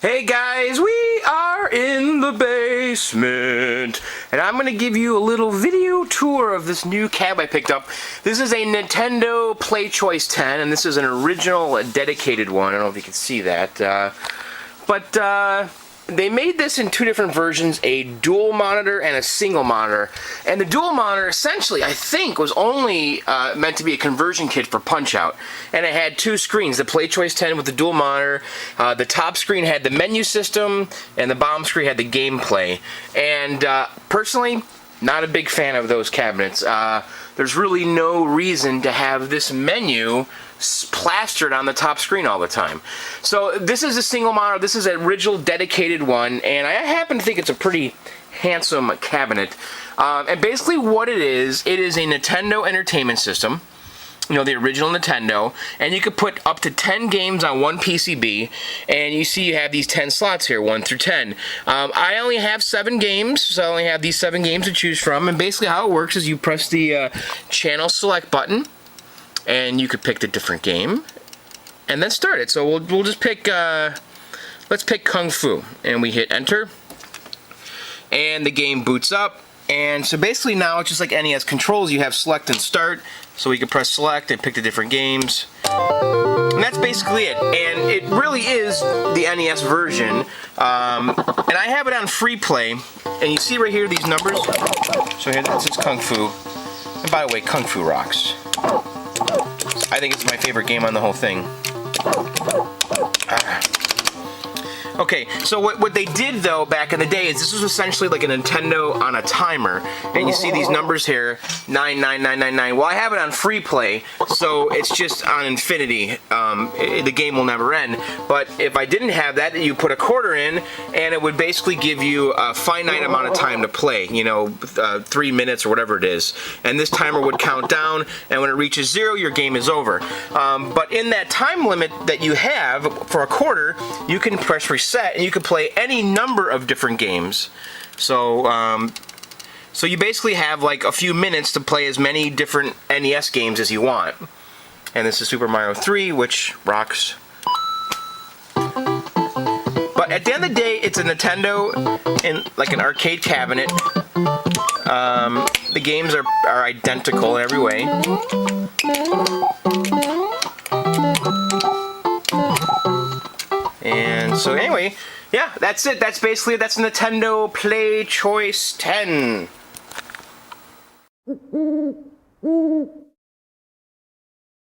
Hey guys, we are in the basement, and I'm going to give you a little video tour of this new cab I picked up. This is a Nintendo Playchoice 10, and this is an original dedicated one. I don't know if you can see that, but they made this in two different versions, a dual monitor and a single monitor. And the dual monitor, essentially, I think, was only meant to be a conversion kit for Punch-Out. And it had two screens, the Playchoice 10 with the dual monitor. The top screen had the menu system, and the bottom screen had the gameplay. And personally, not a big fan of those cabinets. There's really no reason to have this menu plastered on the top screen all the time. So this is a single monitor. This is an original dedicated one, and I happen to think it's a pretty handsome cabinet. And basically what it is a Nintendo Entertainment System. You know, the original Nintendo, and you could put up to 10 games on one PCB, and you see you have these 10 slots here, 1 through 10. I only have 7 games, so I only have these 7 games to choose from, and basically how it works is you press the channel select button, and you could pick the different game, and then start it. So we'll just pick, let's pick Kung Fu, and we hit enter, and the game boots up. And so basically now it's just like NES controls. You have select and start, so we can press select and pick the different games. And that's basically it. And it really is the NES version. And I have it on free play. And you see right here these numbers. So here, this is Kung Fu. And by the way, Kung Fu rocks. I think it's my favorite game on the whole thing. Okay, so what they did though back in the day is this was essentially like a Nintendo on a timer, and you see these numbers here, 99999. Well, I have it on free play, so it's just on infinity. The game will never end. But if I didn't have that, you put a quarter in, and it would basically give you a finite amount of time to play. You know, 3 minutes or whatever it is, and this timer would count down, and when it reaches 0, your game is over. But in that time limit that you have for a quarter, you can press reset, and you can play any number of different games. So so you basically have like a few minutes to play as many different NES games as you want. And this is Super Mario 3, which rocks. But at the end of the day, it's a Nintendo in like an arcade cabinet. The games are identical in every way. And so anyway, yeah, that's it. That's basically, that's Nintendo Playchoice 10.